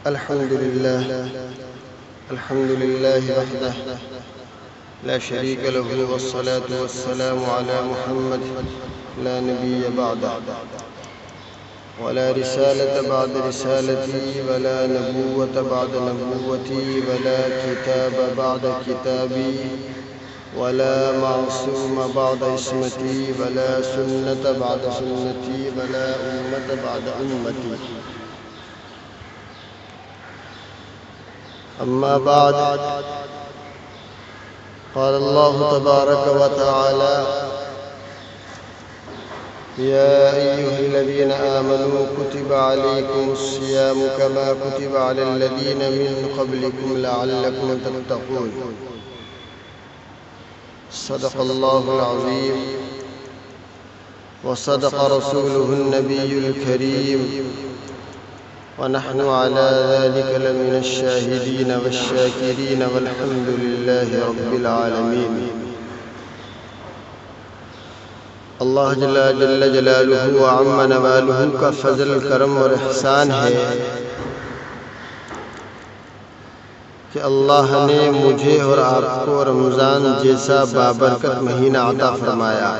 الحمد لله وحده لا شريك له، والصلاة والسلام على محمد لا نبي بعده، ولا رسالة بعد رسالتي، ولا نبوة بعد نبوتي، ولا كتاب بعد كتابي، ولا معصوم بعد عصمتي، ولا سنة بعد سنتي، ولا أمة بعد أمتي. أما بعد، قال الله تبارك وتعالى: يا أيها الذين آمنوا كتب عليكم الصيام كما كتب على الذين من قبلكم لعلكم تتقون. صدق الله العظيم وصدق رسوله النبي الكريم، ونحن على ذلك لمن الشاهدين والشاكرين، والحمد لله رب العالمين. اللہ جل جلالہ وعم نوالہ کا فضل، کرم اور احسان ہے کہ اللہ نے مجھے اور آپ کو رمضان جیسا بابرکت مہینہ عطا فرمایا،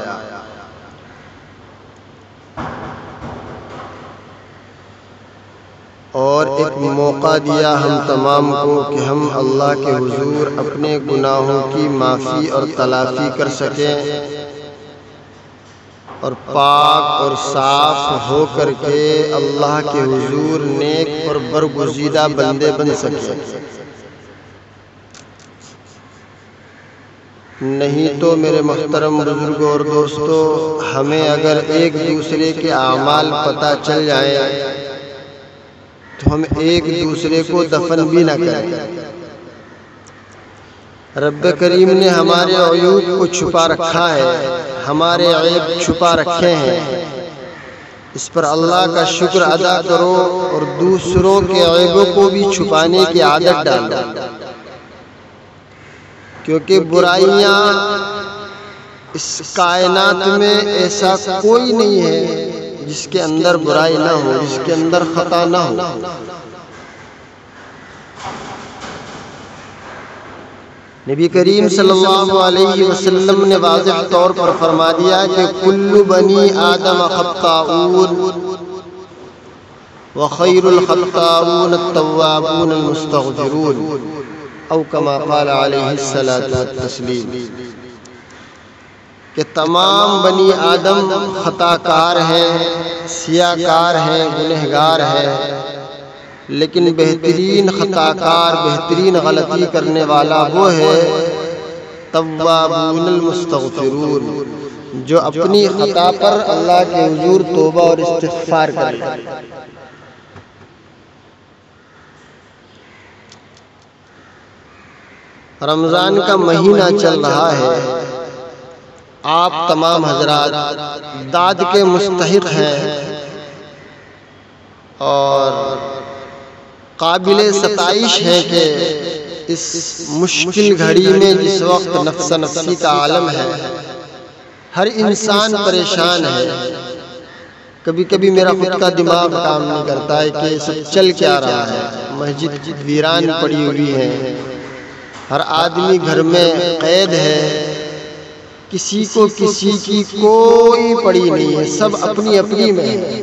اور ایک موقع دیا ہم تمام کو کہ ہم اللہ کے حضور اپنے گناہوں کی معافی اور تلافی کر سکیں، اور پاک اور صاف ہو کر کے اللہ کے حضور نیک اور برگزیدہ بندے بن سکیں. نہیں تو میرے محترم بزرگوں اور دوستو، ہمیں اگر ایک دوسرے کے اعمال پتہ چل جائیں تو ہم ایک دوسرے کو دفن بھی نہ کریں. رب کریم نے ہمارے عیوب کو چھپا رکھا ہے، ہمارے عیب چھپا رکھے ہیں. اس پر اللہ کا شکر ادا کرو اور دوسروں کے عیبوں کو بھی چھپانے کی عادت ڈالو، کیونکہ برائیاں اس کائنات میں ایسا کوئی نہیں ہے جس کے اندر برائی نہ ہو، جس کے اندر خطا نہ ہو. نبی کریم صلی اللہ علیہ وسلم نے واضح طور پر فرما دیا کہ کل بنی آدم خطاؤون وخیر الخطاؤون التوابون المستغفرون، او کما قال علیہ الصلاۃ والتسلیم، کہ تمام بنی آدم خطا کار ہیں، سیاہ کار ہیں، گنہگار ہیں، لیکن بہترین خطا کار، بہترین غلطی کرنے والا وہ ہے توابون المستغفرون، جو اپنی خطا پر اللہ کے حضور توبہ اور استغفار کرے. رمضان کا مہینہ چل رہا ہے، آپ تمام حضرات داد کے مستحق ہیں اور قابل ستائش ہے کہ اس مشکل گھڑی میں جس وقت نفس نفسی کا عالم ہے، ہر انسان پریشان ہے. کبھی کبھی میرا خود کا دماغ کام نہیں کرتا ہے کہ سب چل کیا رہا ہے. مسجد ویران پڑی ہوئی ہے، ہر آدمی گھر میں قید ہے، کسی کو کسی کی کوئی پڑی نہیں ہے، سب اپنی اپنی میں ہے.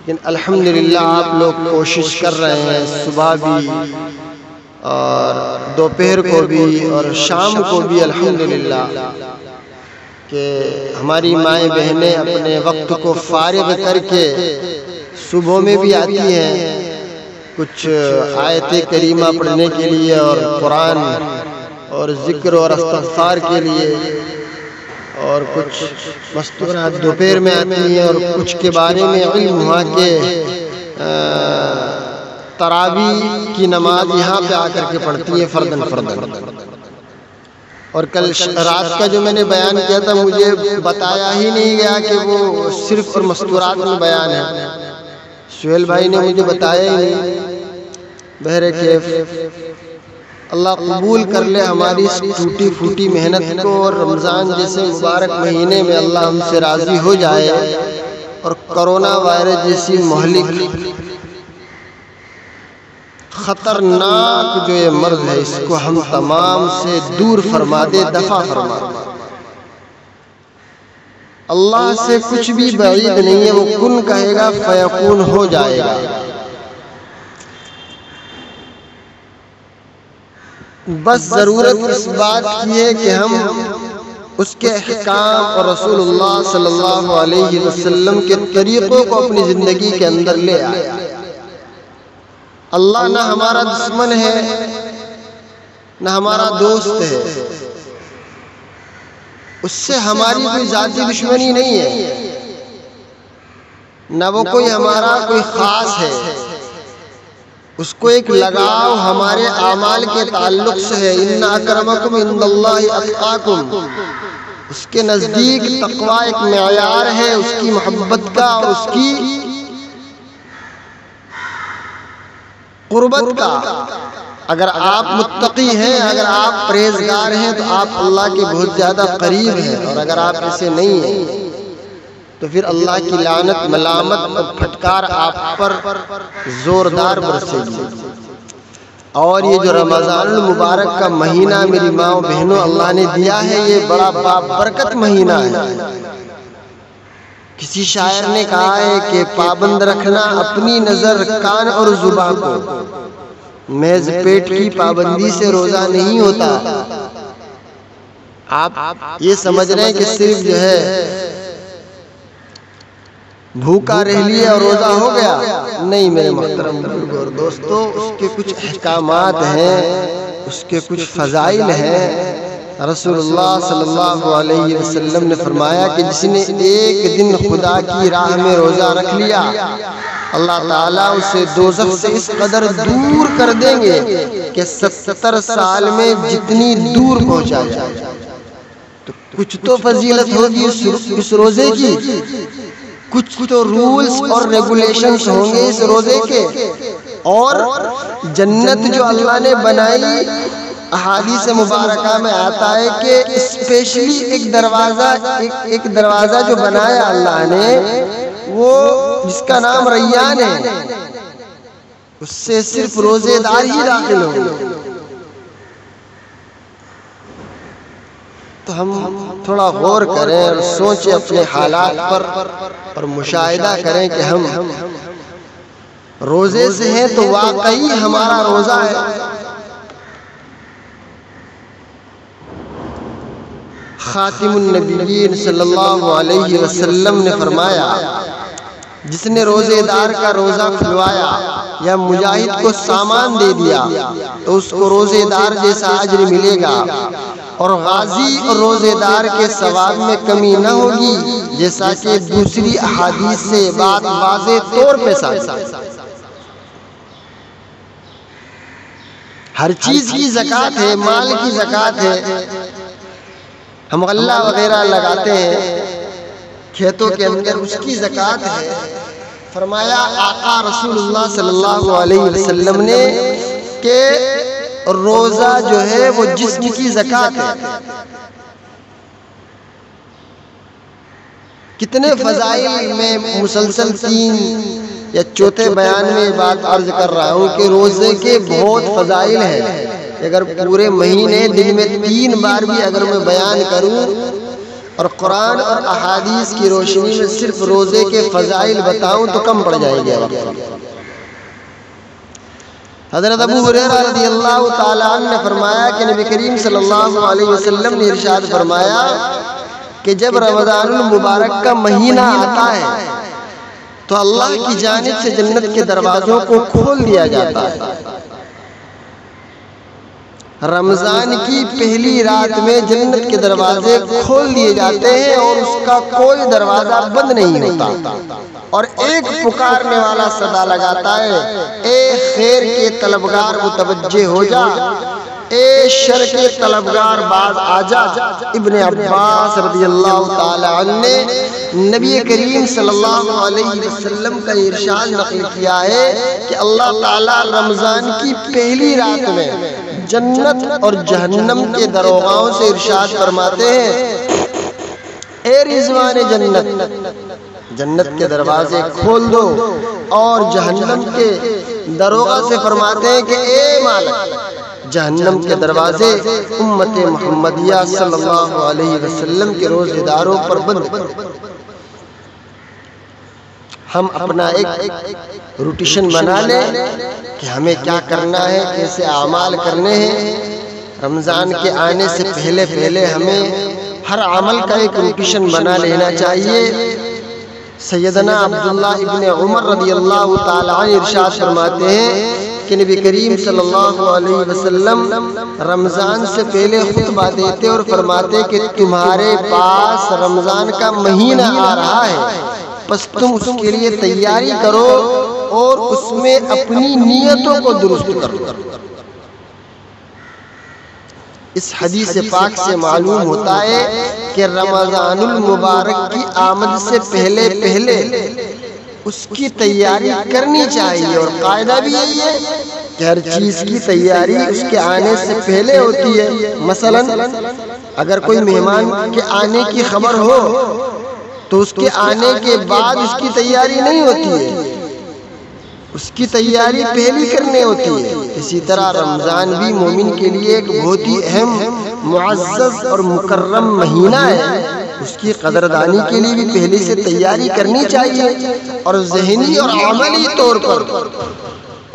لیکن الحمدللہ آپ لوگ کوشش کر رہے ہیں، صبح بھی اور دوپہر کو بھی اور شام کو بھی، الحمدللہ کہ ہماری مائیں بہنیں اپنے وقت کو فارغ کر کے صبح میں بھی آتی ہیں کچھ آیت کریمہ پڑھنے کے لیے اور قرآن اور ذکر اور استغفار کے لیے، اور کچھ مستورات دوپہر میں آتی ہیں، اور کچھ کے بارے میں علم ہوا کہ تراویح کی نماز یہاں پہ آ کر کے پڑھتی ہیں فردن فردن. اور کل رات کا جو میں نے بیان کیا تھا، مجھے بتایا ہی نہیں گیا کہ وہ صرف اور مستورات میں بیان ہے. سہیل بھائی نے مجھے بتایا ہی نہیں. بہرکیف اللہ قبول کر لے ہماری اس ٹوٹی پھوٹی محنت کو، اور رمضان جیسے مبارک مہینے میں اللہ ہم سے راضی ہو جائے، اور کرونا وائرس جیسی مہلک خطرناک جو یہ مرض ہے اس کو ہم تمام سے دور فرما دے، دفع فرما دے۔ اللہ سے کچھ بھی بعید نہیں ہے، وہ کن کہے گا فیکون ہو جائے گا۔ بس ضرورت اس بات کی ہے کہ ہم اس کے احکام اور رسول اللہ صلی اللہ علیہ وسلم کے طریقوں کو اپنی زندگی کے اندر لے آئے۔ اللہ نہ ہمارا دشمن ہے نہ ہمارا دوست ہے، اس سے ہماری کوئی ذاتی دشمنی نہیں ہے، نہ وہ کوئی ہمارا کوئی خاص ہے، اس کو ایک لگاؤ ہمارے اعمال کے تعلق سے ہے۔ ان اکرمکم عند اللہ اتقاکم، اس کے نزدیک تقوی ایک معیار ہے اس کی محبت کا اور اس کی قربت کا۔ اگر آپ متقی ہیں، اگر آپ پرہیزگار ہیں تو آپ اللہ کے بہت زیادہ قریب ہیں، اور اگر آپ ایسے نہیں ہیں تو پھر اللہ کی لعنت، ملامت اور پھٹکار آپ پر زوردار برسے گی۔ اور یہ جو رمضان المبارک کا مہینہ میری ماں و بہنوں اللہ نے دیا ہے، یہ بڑا بابرکت مہینہ ہے۔ کسی شاعر نے کہا ہے کہ پابند رکھنا اپنی نظر، کان اور زبان کو، محض پیٹ کی پابندی سے روزہ نہیں ہوتا۔ آپ یہ سمجھ رہے ہیں کہ صرف جو ہے بھوکا رہ لیا اور روزہ ہو گیا؟ نہیں میرے محترم بزرگوں اور دوستو، اس کے کچھ احکامات ہیں، اس کے کچھ فضائل ہیں۔ رسول اللہ صلی اللہ علیہ وسلم نے فرمایا کہ جس نے ایک دن خدا کی راہ میں روزہ رکھ لیا، اللہ تعالیٰ اسے دوزخ سے اس قدر دور کر دیں گے کہ 70 سال میں جتنی دور پہنچا جائے۔ تو کچھ تو فضیلت ہوگی اس روزے کی، کچھ تو رولز اور ریگولیشنز ہوں گے اس روزے کے، اور جنت جو اللہ نے بنائی، احادیث مبارکہ میں آتا ہے کہ اسپیشلی ایک دروازہ جو بنایا اللہ نے، وہ جس کا نام ریان ہے، اس سے صرف روزے دار ہی داخل ہوں گے۔ تو ہم تھوڑا غور کریں اور سوچیں اپنے حالات پر، اور مشاہدہ کریں کہ ہم روزے سے ہیں تو واقعی ہمارا روزہ ہے۔ خاتم النبیین صلی اللہ علیہ وسلم نے فرمایا، جس نے روزے دار کا روزہ کھلوایا یا مجاہد کو سامان دے دیا تو اس کو روزے دار جیسا اجر ملے گا، اور غازی اور روزے دار کے ثواب میں کمی نہ ہوگی، جیسا کہ دوسری احادیث سے بات واضح طور پہ ثابت ہے۔ ہر چیز کی زکوٰۃ ہے، مال کی زکوٰۃ ہے۔ ہم غلہ وغیرہ لگاتے ہیں کھیتوں کے اندر، اس کی زکوٰۃ ہے۔ فرمایا آقا رسول اللہ صلی اللہ علیہ وسلم نے کہ روزہ جو ہے وہ جسم کی زکوٰۃ ہے۔ کتنے فضائل میں مسلسل 3 یا چوتھے بیان میں بات عرض کر رہا ہوں کہ روزے کے بہت فضائل ہیں۔ اگر پورے مہینے دن میں 3 بار بھی اگر میں بیان کروں اور قرآن اور احادیث کی روشنی میں صرف روزے کے فضائل بتاؤں تو کم پڑ جائے گا وقت۔ حضرت ابو ہریرہ رضی اللہ تعالیٰ عنہ نے فرمایا کہ نبی کریم صلی اللہ علیہ وسلم نے ارشاد فرمایا کہ جب رمضان المبارک کا مہینہ آتا ہے تو اللہ کی جانب سے جنت کے دروازوں کو کھول دیا جاتا ہے۔ رمضان کی پہلی رات میں جنت کے دروازے کھول دیے جاتے ہیں اور اس کا کوئی دروازہ بند نہیں ہوتا، اور ایک پکارنے والا صدا لگاتا ہے، اے خیر کے طلبگار متوجہ ہو جا، اے شر کے طلبگار باز آ جا۔ ابن عباس رضی اللہ تعالی عنہ نے نبی کریم صلی اللہ علیہ وسلم کا ارشاد نقل کیا ہے کہ اللہ تعالی رمضان کی پہلی رات میں جنت اور جہنم کے دروازوں سے ارشاد فرماتے ہیں، اے رضوان جنت، جنت کے دروازے کھول دو اور جہنم کے داروغہ سے فرماتے ہیں کہ اے مالک، جہنم کے دروازے امت محمدیہ صلی اللہ علیہ وسلم کے روزے داروں پر بند کر۔ ہم اپنا ایک روٹیشن بنا لیں کہ ہمیں کیا کرنا ہے، کیسے اعمال کرنے ہیں۔ رمضان کے آنے سے پہلے ہمیں ہر عمل کا ایک روٹیشن بنا لینا چاہیے۔ سیدنا عبداللہ ابن عمر رضی اللہ تعالیٰ عنہ ارشاد فرماتے ہیں کہ نبی کریم صلی اللہ علیہ وسلم رمضان سے پہلے خطبہ دیتے اور فرماتے کہ تمہارے پاس رمضان کا مہینہ آ رہا ہے، بس تم اس کے لیے تیاری کرو اور اس میں اپنی نیتوں کو درست کرو۔ اس حدیث پاک سے معلوم ہوتا ہے کہ رمضان المبارک کی آمد سے پہلے اس کی تیاری کرنی چاہیے، اور قاعدہ بھی یہی ہے کہ ہر چیز کی تیاری اس کے آنے سے پہلے ہوتی ہے۔ مثلا اگر کوئی مہمان کے آنے کی خبر ہو تو اس کے آنے کے بعد اس کی تیاری نہیں ہوتی ہے، اس کی تیاری پہلی کرنے ہوتی ہے۔ اسی طرح رمضان بھی مومن کے لیے ایک بہت ہی اہم، معزز اور مکرم مہینہ ہے۔ اس کی قدردانی کے لیے بھی پہلے سے تیاری کرنی چاہیے، اور ذہنی اور عملی طور پر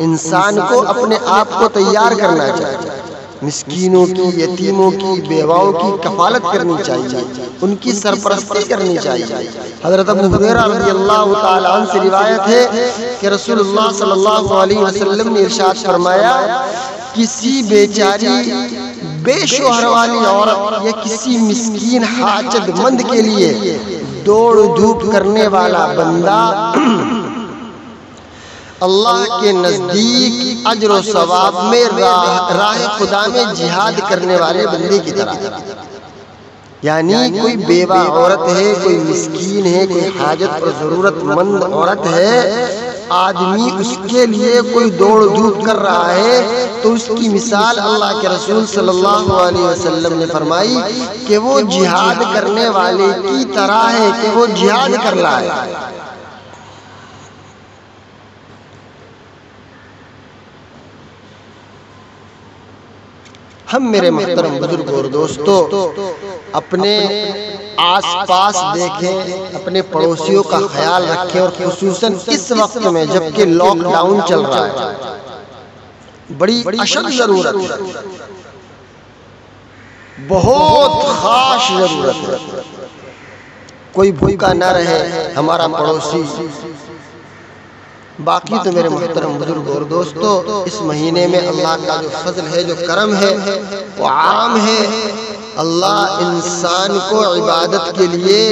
انسان کو اپنے آپ کو تیار کرنا چاہیے۔ مسکینوں کی، یتیموں کی، بیواؤں کی کفالت کرنی چاہیے، ان کی سرپرستی کرنی چاہیے۔ حضرت ابو ہریرہ رضی اللہ تعالیٰ عنہ سے روایت ہے کہ رسول اللہ صلی اللہ علیہ وسلم نے ارشاد فرمایا، کسی بیچاری بے شوہر والی عورت یا کسی مسکین حاجت مند کے لیے دوڑ دھوپ کرنے والا بندہ اللہ کے نزدیک اجر و ثواب میں راہ خدا میں جہاد کرنے والے بندے کی طرح۔ یعنی کوئی بیوہ عورت ہے، کوئی مسکین ہے، کوئی حاجت اور ضرورت مند عورت ہے، آدمی اس کے لیے کوئی دوڑ دھوپ کر رہا ہے تو اس کی مثال اللہ کے رسول صلی اللہ علیہ وسلم نے فرمائی کہ وہ جہاد کرنے والے کی طرح ہے، کہ وہ جہاد کر رہا ہے۔ ہم میرے محترم بزرگ اور دوستو اپنے آس پاس دیکھیں، اپنے پڑوسیوں کا خیال رکھیں، اور خصوصاً اس وقت میں جبکہ لاک ڈاؤن چل رہا ہے، بڑی اشد ضرورت ہے، بہت خاص ضرورت ہے۔ کوئی بھوکا نہ رہے ہمارا پڑوسی۔ باقی تو میرے محترم بزرگ اور دوستو اس مہینے میں اللہ کا جو فضل ہے، جو کرم ہے، وہ عام ہے۔ اللہ انسان کو عبادت کے لیے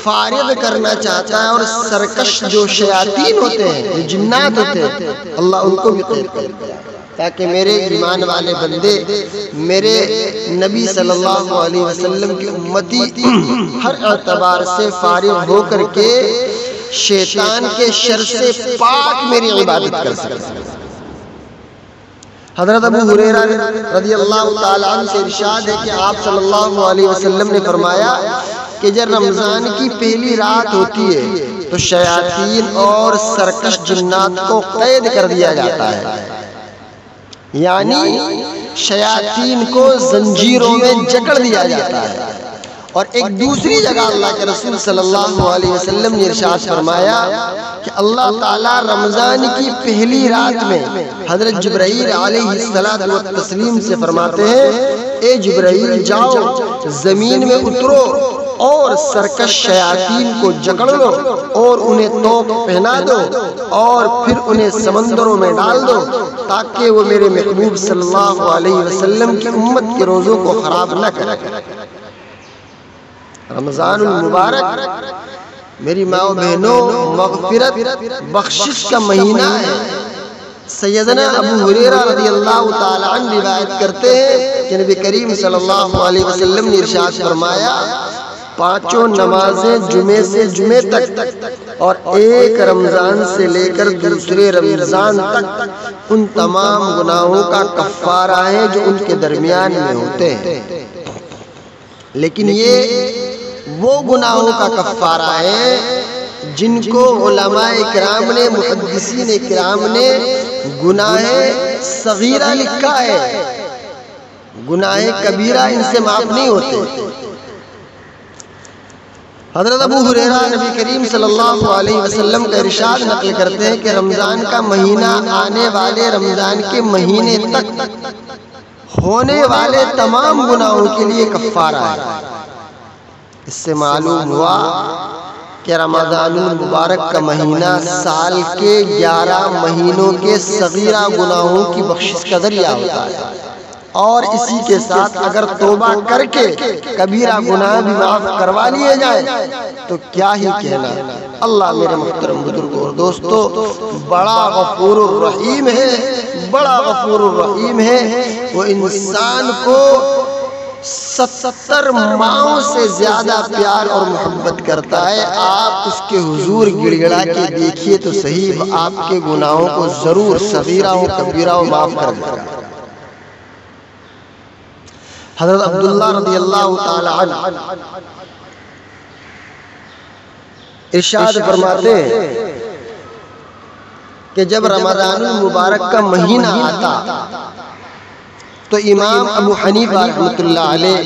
فارغ کرنا چاہتا ہے، اور سرکش جو شیاطین ہوتے ہیں، جو جنات ہوتے ہیں، اللہ ان کو بھی قید کرتا ہے تاکہ میرے ایمان والے بندے، میرے نبی صلی اللہ علیہ وسلم کی امتی ہر اعتبار سے فارغ ہو کر کے شیطان کے شر سے پاک میری عبادت کر سکتے۔ حضرت ابو ہریرہ رضی اللہ تعالیٰ عنہ سے ارشاد ہے کہ آپ صلی اللہ علیہ وسلم نے فرمایا کہ جب رمضان کی پہلی رات ہوتی ہے تو شیاطین اور سرکش جنات کو قید کر دیا جاتا ہے، یعنی شیاطین کو زنجیروں میں جکڑ دیا جاتا ہے۔ اور ایک دوسری جگہ اللہ کے رسول صلی اللہ علیہ وسلم نے ارشاد فرمایا کہ اللہ تعالیٰ رمضان کی پہلی رات میں حضرت جبرائیل علیہ السلام سے فرماتے ہیں، اے جبرائیل جاؤ زمین میں اترو اور سرکش شیاطین کو جکڑ لو اور انہیں توق پہنا دو اور پھر انہیں سمندروں میں ڈال دو تاکہ وہ میرے محبوب صلی اللہ علیہ وسلم کی امت کے روزوں کو خراب نہ کرے۔ رمضان المبارک میری ماں و بہنوں مغفرت بخشش کا مہینہ ہے۔ سیدنا ابو ہریرہ رضی اللہ تعالی عنہ روایت کرتے ہیں کہ نبی کریم صلی اللہ علیہ وسلم نے ارشاد فرمایا، پانچوں نمازیں جمعے سے جمعے تک اور ایک رمضان سے لے کر دوسرے رمضان تک ان تمام گناہوں کا کفارہ ہے جو ان کے درمیان میں ہوتے ہیں، لیکن یہ وہ گناہوں کا کفارہ ہے جن کو علماء کرام نے، محدثین کرام نے گناہ صغیرہ لکھا ہے، گناہ کبیرہ ان سے معاف نہیں ہوتے۔ حضرت ابو ہریرہ نبی کریم صلی اللہ علیہ وسلم کا ارشاد نقل کرتے ہیں کہ رمضان کا مہینہ آنے والے رمضان کے مہینے تک ہونے والے تمام گناہوں کے لیے کفارہ ہے۔ اس سے معلوم ہوا کہ رمضان المبارک کا مہینہ سال کے 11 مہینوں کے صغیرہ گناہوں کی بخشش کا ذریعہ ہوتا ہے، اور اسی کے ساتھ اگر توبہ کر کے کبیرہ گناہ بھی معاف کروا لیے جائیں تو کیا ہی کہنا۔ اللہ میرے محترم بزرگوں اور دوستو بڑا غفور الرحیم ہے، بڑا غفور الرحیم ہے۔ وہ انسان کو 70 ماؤں سے زیادہ پیار اور محبت کرتا ہے۔ آپ اس کے حضور گڑ گڑا کے دیکھیے تو صحیح، آپ کے گناہوں کو ضرور صغیرہ و کبیرہ و معاف کر دے گا۔ حضرت عبداللہ رضی اللہ تعالی عنہ ارشاد فرماتے ہیں کہ جب رمضان المبارک کا مہینہ آتا تو امام ابو حنیفہ رحمۃ اللہ علیہ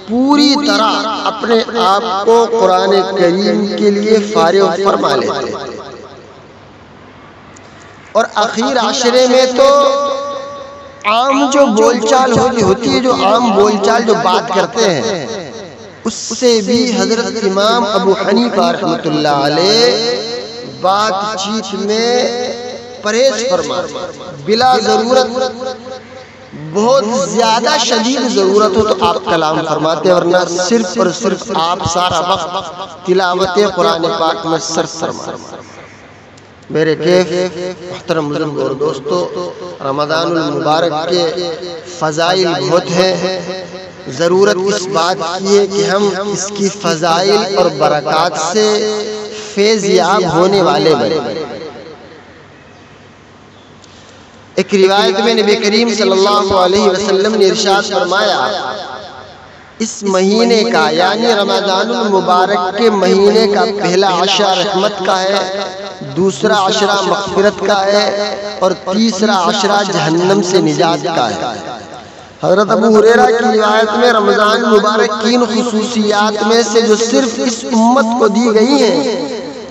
پوری طرح اپنے آپ کو قرآن کریم کے لیے فارغ فرما لیتے، اور اخیر عشرے میں تو عام جو بول چال ہوتی ہے، جو عام بول چال جو بات کرتے ہیں، اس سے بھی حضرت امام ابو حنیفہ رحمۃ اللہ علیہ بات چیت میں پرہیز فرماتے، بلا ضرورت، بہت زیادہ شدید ضرورت ہو تو آپ کلام فرماتے، ورنہ صرف اور صرف آپ سارا وقت تلاوت قرآن پاک میں صرف فرماتے۔ میرے کیف محترم بزرگ اور دوستو، رمضان المبارک کے فضائل بہت ہیں، ضرورت اس بات کی ہے کہ ہم اس کی فضائل اور برکات سے فیض یاب ہونے والے بنے۔ ایک روایت میں نبی کریم صلی اللہ علیہ وسلم نے ارشاد فرمایا، اس مہینے کا یعنی رمضان المبارک کے مہینے کا پہلا عشرہ رحمت کا ہے، دوسرا عشرہ مغفرت کا ہے، اور تیسرا عشرہ جہنم سے نجات کا ہے۔ حضرت ابو ہریرہ کی روایت میں رمضان المبارک کی خصوصیات میں سے جو صرف اس امت کو دی گئی ہیں،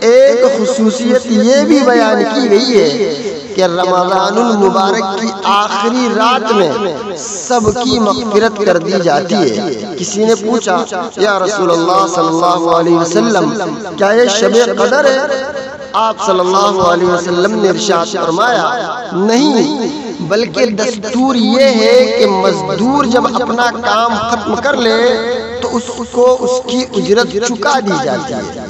ایک خصوصیت یہ بھی بیان کی گئی ہے کہ رمضان المبارک کی آخری رات میں سب کی مغفرت کر دی جاتی ہے۔ کسی نے پوچھا، یا رسول اللہ صلی اللہ علیہ وسلم کیا یہ شب قدر ہے؟ آپ صلی اللہ علیہ وسلم نے ارشاد فرمایا، نہیں، بلکہ دستور یہ ہے کہ مزدور جب اپنا کام ختم کر لے تو اس کو اس کی اجرت چکا دی جاتی ہے۔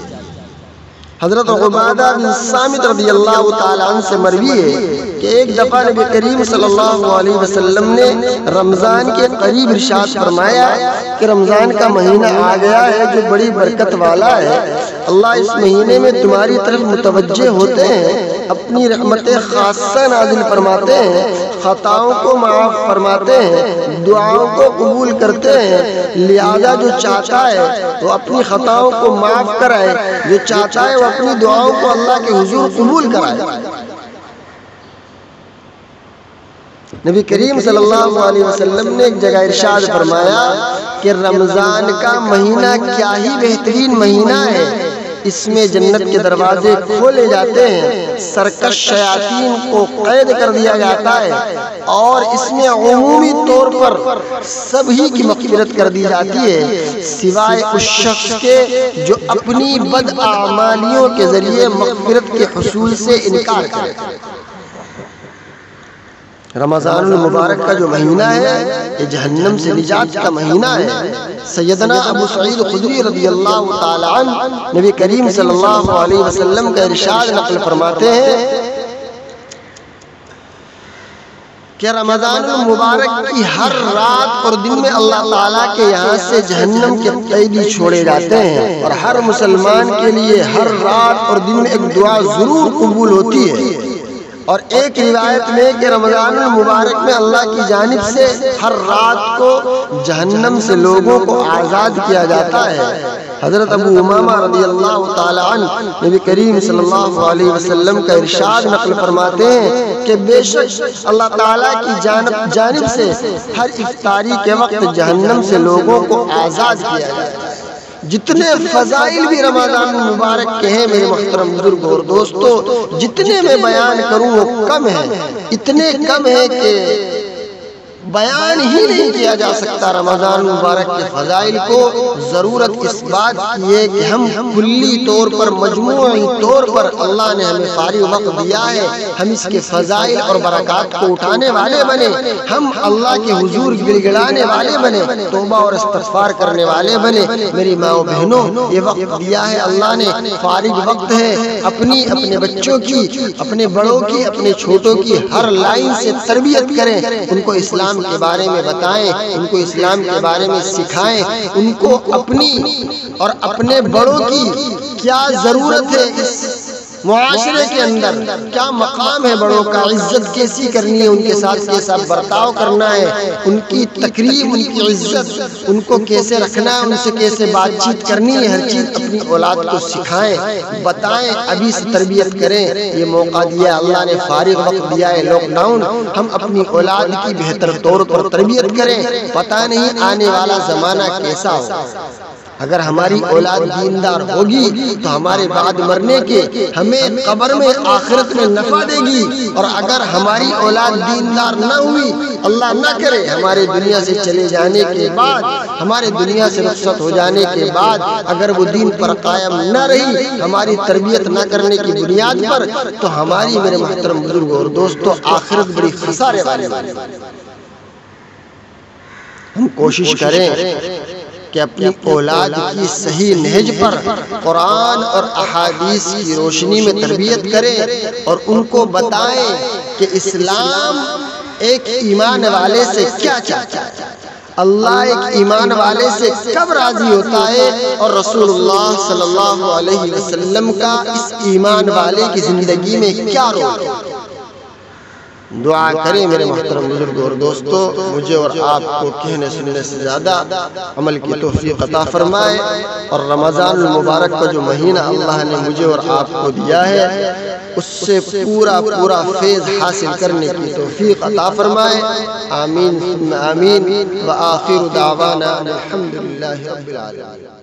حضرت عبادہ بن صامت رضی اللہ تعالیٰ عنہ سے مروی ہے کہ ایک دفعہ نبی کریم صلی اللہ علیہ وسلم نے رمضان کے قریب ارشاد فرمایا کہ رمضان کا مہینہ آ گیا ہے جو بڑی برکت والا ہے، اللہ اس مہینے میں تمہاری طرف متوجہ ہوتے ہیں، اپنی رحمت خاصہ نازل فرماتے ہیں، خطاؤں کو معاف فرماتے ہیں، دعاؤں کو قبول کرتے ہیں، لہذا جو چاہتا ہے وہ اپنی خطاؤں کو معاف کرائے، جو چاہتا ہے وہ اپنی دعاؤں کو اللہ کے حضور قبول کرائے۔ نبی کریم صلی اللہ علیہ وسلم نے ایک جگہ ارشاد فرمایا کہ رمضان کا مہینہ کیا ہی بہترین مہینہ ہے، اس میں جنت کے دروازے کھولے جاتے ہیں، سرکش شیاطین کو قید کر دیا جاتا ہے، اور اس میں عمومی طور پر سبھی کی مغفرت کر دی جاتی ہے سوائے اس شخص کے جو اپنی بد اعمالیوں کے ذریعے مغفرت کے حصول سے انکار کرے۔ رمضان المبارک کا جو مہینہ ہے یہ جہنم سے نجات کا مہینہ ہے۔ سیدنا ابو سعید خدری رضی اللہ تعالی عنہ نبی کریم صلی اللہ علیہ وسلم کا ارشاد نقل فرماتے ہیں کہ رمضان المبارک کی ہر رات اور دن میں اللہ تعالیٰ کے یہاں سے جہنم کے قیدی چھوڑے جاتے ہیں، اور ہر مسلمان کے لیے ہر رات اور دن میں ایک دعا ضرور قبول ہوتی ہے۔ اور ایک روایت میں کہ رمضان المبارک میں اللہ کی جانب سے ہر رات کو جہنم سے لوگوں کو آزاد کیا جاتا ہے۔ حضرت ابو امامہ رضی اللہ تعالی عنہ نبی کریم صلی اللہ علیہ وسلم کا ارشاد نقل فرماتے ہیں کہ بے شک اللہ تعالیٰ کی جانب سے ہر افطاری کے وقت جہنم سے لوگوں کو آزاد کیا جاتا ہے۔ جتنے فضائل بھی رمضان المبارک کے ہیں میرے محترم بزرگ اور دوستو، جتنے میں بیان کروں وہ کم ہے، اتنے کم ہے کہ بیان ہی نہیں کیا جا سکتا رمضان المبارک کے فضائل کو۔ ضرورت اس بات کی ہے کہ ہم کلی طور پر، مجموعی طور پر اللہ نے ہمیں فارغ وقت دیا ہے، ہم اس کے فضائل اور برکات کو اٹھانے والے بنے، ہم اللہ کے حضور گڑ گڑانے والے بنے، توبہ اور استغفار کرنے والے بنے۔ میری ماں و بہنوں، یہ وقت دیا ہے اللہ نے، فارغ وقت ہے، اپنے بچوں کی، اپنے بڑوں کی، اپنے چھوٹوں کی ہر لائن سے تربیت کریں، ان کو اسلام کے بارے میں بتائیں، ان کو اسلام کے بارے میں سکھائیں، ان کو اپنی اور اپنے بڑوں کی کیا ضرورت ہے، اس معاشرے کے اندر کیا مقام ہے بڑوں کا، عزت کیسی کرنی ہے، ان کے ساتھ کیسا برتاؤ کرنا ہے، ان کی تکریم، ان کی عزت، ان کو کیسے رکھنا ہے، ان سے کیسے بات چیت کرنی ہے، ہر چیز اپنی اولاد کو سکھائیں، بتائیں، ابھی سے تربیت کریں۔ یہ موقع دیا اللہ نے، فارغ وقت دیا ہے، لاک ڈاؤن، ہم اپنی اولاد کی بہتر طور پر تربیت کریں، پتہ نہیں آنے والا زمانہ کیسا ہو۔ اگر ہماری اولاد دیندار ہوگی تو ہمارے بعد مرنے کے ہمیں قبر میں، آخرت میں نفع دے گی، اور اگر ہماری اولاد دیندار نہ ہوئی، اللہ نہ کرے ہمارے دنیا سے چلے جانے کے بعد، ہمارے دنیا سے رخصت ہو جانے کے بعد اگر وہ دین پر قائم نہ رہی، ہماری تربیت نہ کرنے کی بنیاد پر، تو ہماری، میرے محترم بزرگ اور دوستو، آخرت بڑی خسارے والی ہے۔ ہم کوشش کریں کہ اپنی اولاد کی صحیح نہج پر قرآن اور احادیث کی روشنی میں تربیت کریں، اور ان کو بتائیں کہ اسلام ایک ایمان والے سے کیا چاہتا ہے، اللہ ایک ایمان والے سے کب راضی ہوتا ہے، اور رسول اللہ صلی اللہ علیہ وسلم کا اس ایمان والے کی زندگی میں کیا رول ہے۔ دعا کریں میرے محترم بزرگ اور دوستو، مجھے اور آپ کو کہنے سننے سے زیادہ عمل کی توفیق عطا فرمائے، اور رمضان المبارک کا جو مہینہ اللہ نے مجھے اور آپ کو دیا ہے، اس سے پورا فیض حاصل کرنے کی توفیق عطا فرمائے۔ آمین ثم آمین، وآخر دعوانا الحمدللہ رب العالمین۔